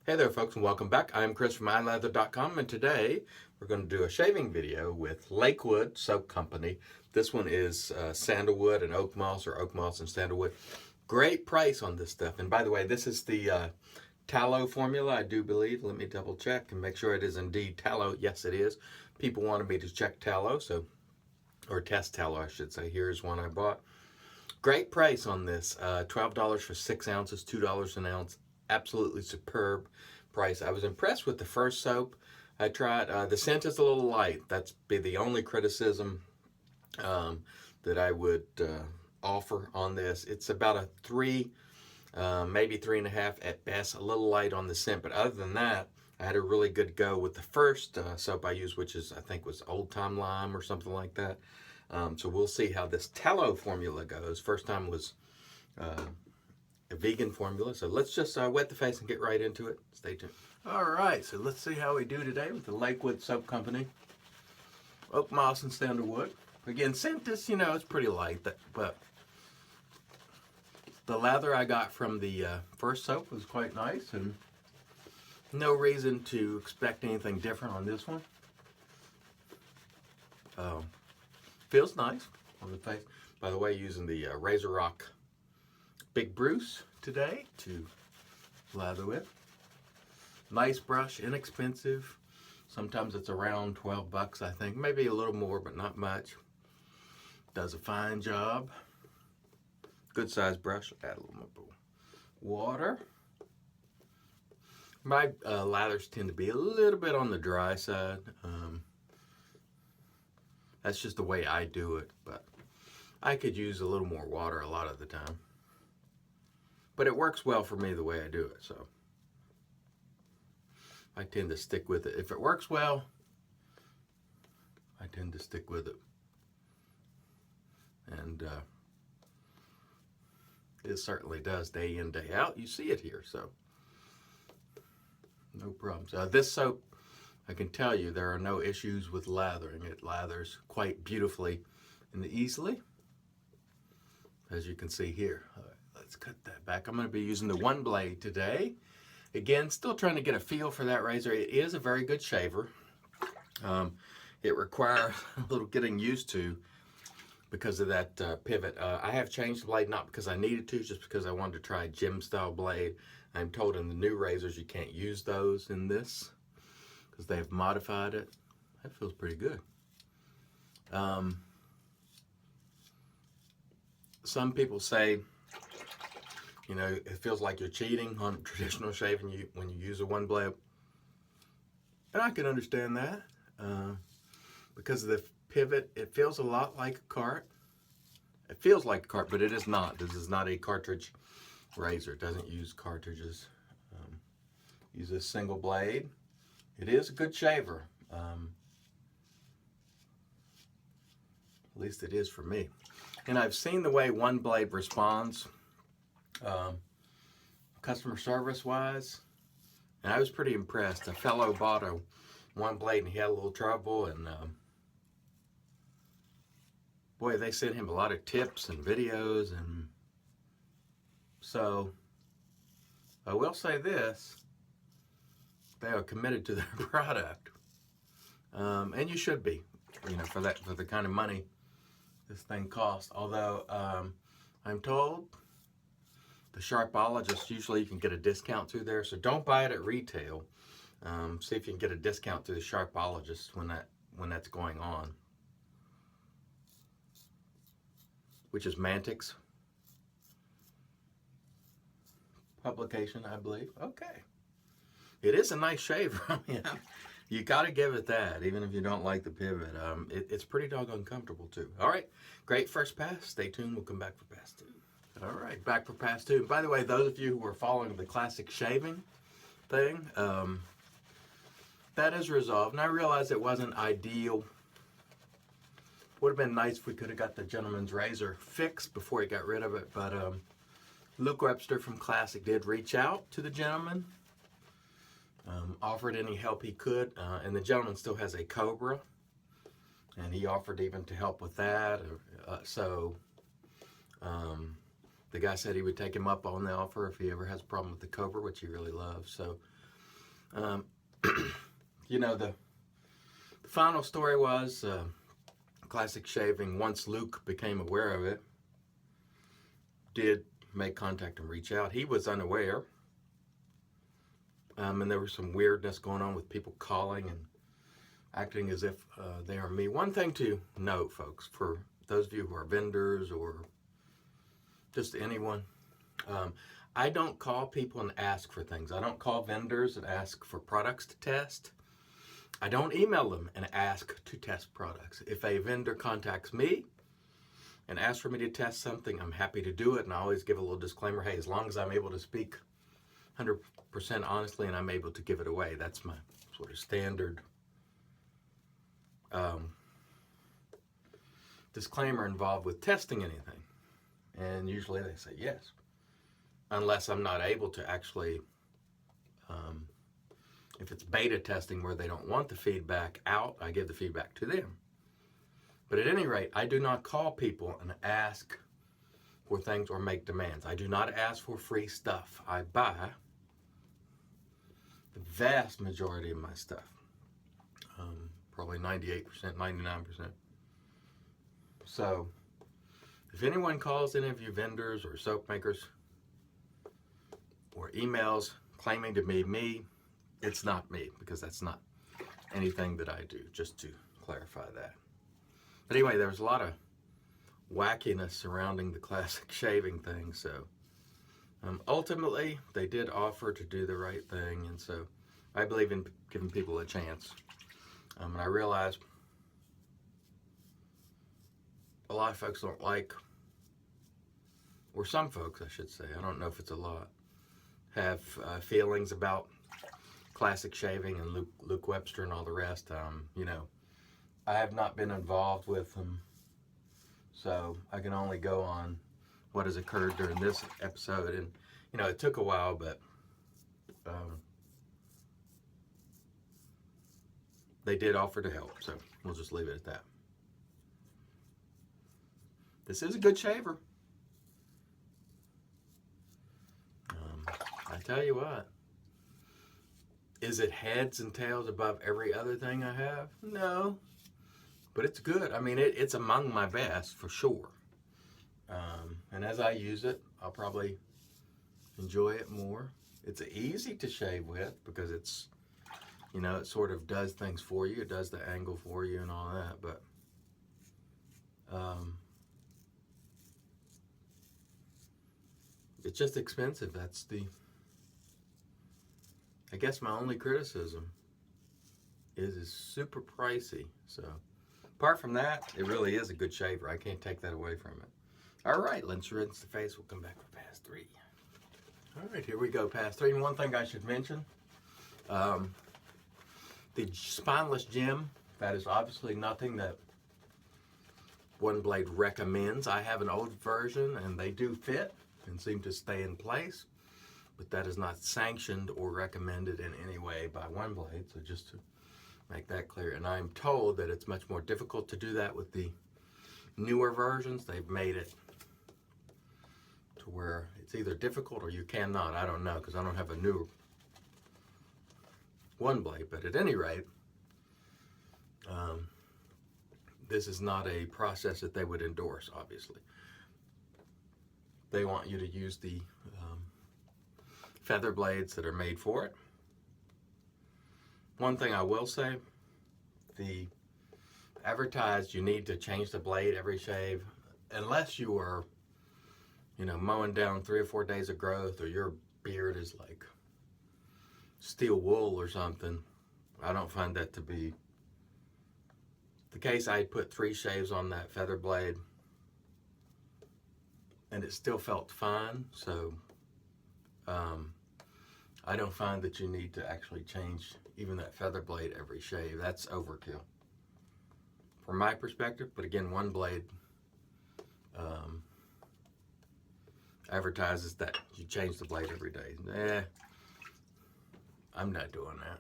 Hey there folks, and welcome back. I'm Chris from iLeather.com, and today we're going to do a shaving video with Lakewood Soap Company. This one is Sandalwood and Oakmoss, or Oakmoss and Sandalwood. Great price on this stuff. And by the way, this is the tallow formula, I do believe. Let me double check and make sure it is indeed tallow. Yes, it is. People wanted me to check tallow, or test tallow, I should say. Here's one I bought. Great price on this. $12 for 6 ounces, $2 an ounce. Absolutely superb price. I was impressed with the first soap I tried. The scent is a little light. That's be the only criticism that I would offer on this. It's about a 3, maybe 3.5 at best. A little light on the scent, but other than that, I had a really good go with the first soap I used, which is I think was Old Time Lime or something like that. So we'll see how this tallow formula goes. First time was a vegan formula. So let's just wet the face and get right into it. Stay tuned. All right, so let's see how we do today with the Lakewood Soap Company. Oakmoss and Sandalwood. Again, scent is, it's pretty light, but the lather I got from the first soap was quite nice, and no reason to expect anything different on this one. Feels nice on the face. By the way, using the RZR Big Bruce today to lather with. Nice brush, inexpensive. Sometimes it's around 12 bucks, I think. Maybe a little more, but not much. Does a fine job. Good size brush. Add a little more water. My lathers tend to be a little bit on the dry side. That's just the way I do it, but I could use a little more water a lot of the time. But it works well for me the way I do it, so I tend to stick with it. If it works well, I tend to stick with it. And it certainly does day in, day out. You see it here, so no problems. This soap, I can tell you there are no issues with lathering. It lathers quite beautifully and easily, as you can see here. Let's cut that back. I'm going to be using the Oneblade today. Again, still trying to get a feel for that razor. It is a very good shaver. It requires a little getting used to because of that pivot. I have changed the blade, not because I needed to, just because I wanted to try a gym style blade. I'm told in the new razors you can't use those in this because they have modified it. That feels pretty good. Some people say, it feels like you're cheating on traditional shaving when you use a one blade. And I can understand that. Because of the pivot, it feels a lot like a cart. It feels like a cart, but it is not. This is not a cartridge razor. It doesn't use cartridges. Use a single blade. It is a good shaver. At least it is for me. And I've seen the way Oneblade responds customer service wise, and I was pretty impressed. A fellow bought a Oneblade and he had a little trouble, and boy, they sent him a lot of tips and videos, and so I will say this, they are committed to their product, and you should be, for the kind of money this thing costs. Although I'm told the Sharpologist, usually you can get a discount through there, so don't buy it at retail. See if you can get a discount through the Sharpologist when that's going on, which is Mantic's publication, I believe. Okay, it is a nice shaver. I mean, you got to give it that, even if you don't like the pivot. It's pretty doggone comfortable too. All right, great first pass. Stay tuned. We'll come back for pass 2. All right, back for pass 2. By the way, those of you who are following the classic shaving thing, that is resolved. And I realize it wasn't ideal. Would have been nice if we could have got the gentleman's razor fixed before he got rid of it. But Luke Webster from Classic did reach out to the gentleman, offered any help he could. And the gentleman still has a Cobra, and he offered even to help with that. The guy said he would take him up on the offer if he ever has a problem with the Cobra, which he really loves. So Um, you know, the final story was Classic Shaving, once Luke became aware of it, did make contact and reach out. He was unaware. And there was some weirdness going on with people calling and acting as if they are me. One thing to note, folks, for those of you who are vendors or just anyone, I don't call people and ask for things. I don't call vendors and ask for products to test. I don't email them and ask to test products. If a vendor contacts me and asks for me to test something, I'm happy to do it. And I always give a little disclaimer, hey, as long as I'm able to speak 100% honestly and I'm able to give it away, that's my sort of standard disclaimer involved with testing anything. And usually they say yes, unless I'm not able to actually, if it's beta testing where they don't want the feedback out, I give the feedback to them. But at any rate, I do not call people and ask for things or make demands. I do not ask for free stuff. I buy the vast majority of my stuff, probably 98%, 99%. So if anyone calls any of you vendors or soap makers or emails claiming to be me, it's not me, because that's not anything that I do, just to clarify that. But anyway, there was a lot of wackiness surrounding the Classic Shaving thing, so ultimately they did offer to do the right thing, and so I believe in giving people a chance. And I realize a lot of folks don't like, or some folks I should say, I don't know if it's a lot, have feelings about Classic Shaving and Luke Webster and all the rest. You know, I have not been involved with them, so I can only go on what has occurred during this episode. And you know, it took a while, but they did offer to help, so we'll just leave it at that. This is a good shaver. I tell you what, is it heads and tails above every other thing I have? No, but it's good. I mean, it's among my best for sure. And as I use it, I'll probably enjoy it more. It's easy to shave with because it's, you know, it sort of does things for you. It does the angle for you and all that, but it's just expensive. That's I guess my only criticism is it's super pricey. So apart from that, it really is a good shaver. I can't take that away from it. All right, let's rinse the face. We'll come back for pass 3. All right, here we go, pass 3. And one thing I should mention, the spineless gem, that is obviously nothing that Oneblade recommends. I have an old version and they do fit and seem to stay in place, but that is not sanctioned or recommended in any way by Oneblade, so just to make that clear. And I'm told that it's much more difficult to do that with the newer versions. They've made it to where it's either difficult or you cannot. I don't know, because I don't have a new Oneblade, but at any rate, this is not a process that they would endorse, obviously. They want you to use the feather blades that are made for it. One thing I will say, the advertised you need to change the blade every shave, unless you are, you know, mowing down 3 or 4 days of growth, or your beard is like steel wool or something. I don't find that to be the case. I put 3 shaves on that feather blade and it still felt fine, so I don't find that you need to actually change even that feather blade every shave. That's overkill from my perspective. But again, Oneblade advertises that you change the blade every day. I'm not doing that.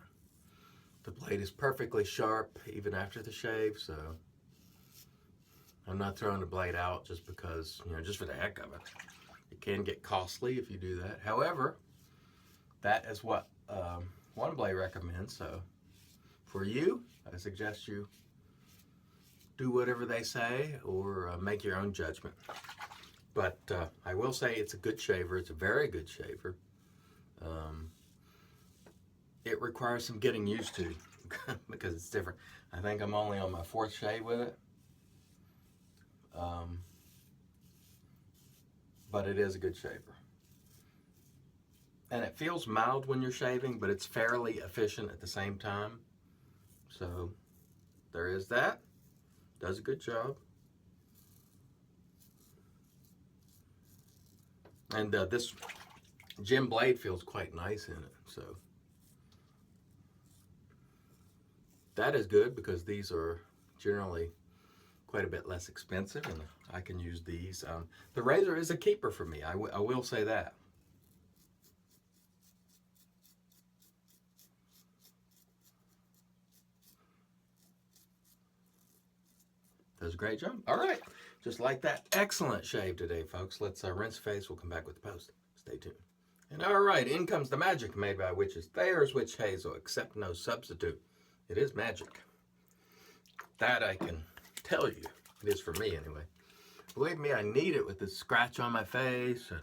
The blade is perfectly sharp even after the shave, so I'm not throwing the blade out just because, you know, just for the heck of it. It can get costly if you do that. However, that is what Oneblade recommends. So for you, I suggest you do whatever they say or make your own judgment. But I will say it's a good shaver. It's a very good shaver. It requires some getting used to because it's different. I think I'm only on my 4th shave with it. But it is a good shaver. And it feels mild when you're shaving, but it's fairly efficient at the same time. So there is that. Does a good job. And this gem blade feels quite nice in it. So that is good because these are generally quite a bit less expensive, and I can use these. The RZR is a keeper for me. I will say that. Does a great job. All right, just like that. Excellent shave today, folks. Let's rinse face. We'll come back with the post. Stay tuned. And all right, in comes the magic made by witches. There's witch hazel, except no substitute. It is magic. That I can tell you. It is for me, anyway. Believe me, I need it with this scratch on my face and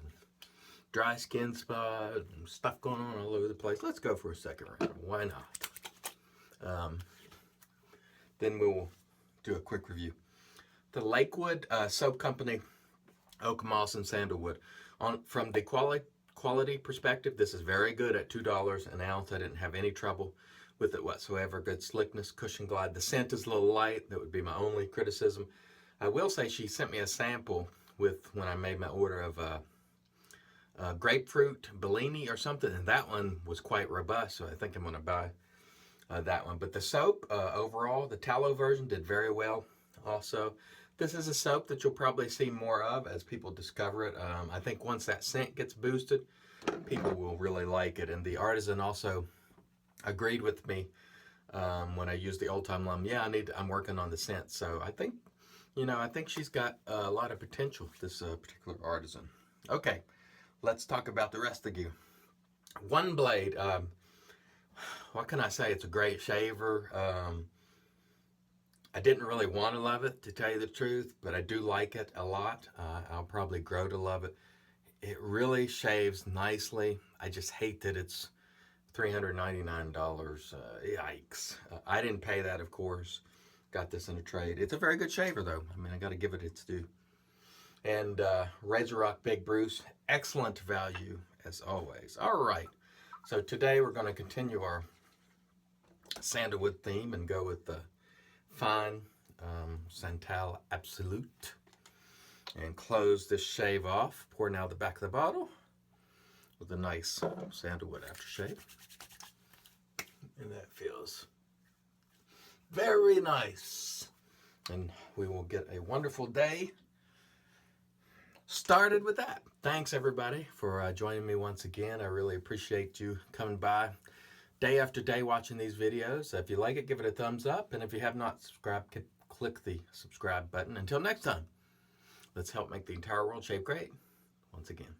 dry skin spot and stuff going on all over the place. Let's go for a second round. Why not? Then we'll do a quick review. The Lakewood soap company, Oakmoss and Sandalwood. From the quality perspective, this is very good at $2 an ounce. I didn't have any trouble with it whatsoever. Good slickness, cushion glide. The scent is a little light. That would be my only criticism. I will say she sent me a sample with when I made my order of grapefruit Bellini or something, and that one was quite robust, so I think I'm going to buy that one. But the soap, overall, the tallow version did very well also. This is a soap that you'll probably see more of as people discover it. I think once that scent gets boosted, people will really like it. And the artisan also agreed with me when I used the Old Time Lum. Yeah, I'm working on the scent. So I think, I think she's got a lot of potential, this particular artisan. Okay, let's talk about the rest of you. Oneblade. What can I say? It's a great shaver. I didn't really want to love it, to tell you the truth, but I do like it a lot. I'll probably grow to love it. It really shaves nicely. I just hate that it's $399. Yikes. I didn't pay that, of course. Got this in a trade. It's a very good shaver, though. I mean, I got to give it its due. And RZR Big Bruce, excellent value, as always. All right. So today we're going to continue our Sandalwood theme and go with the fine Santal Absolut and close this shave off. Pour now the back of the bottle with a nice Sandalwood aftershave. And that feels very nice. And we will get a wonderful day started with that. Thanks, everybody, for joining me once again. I really appreciate you coming by day after day watching these videos. If you like it, give it a thumbs up. And if you have not subscribed, click the subscribe button. Until next time, let's help make the entire world shave great once again.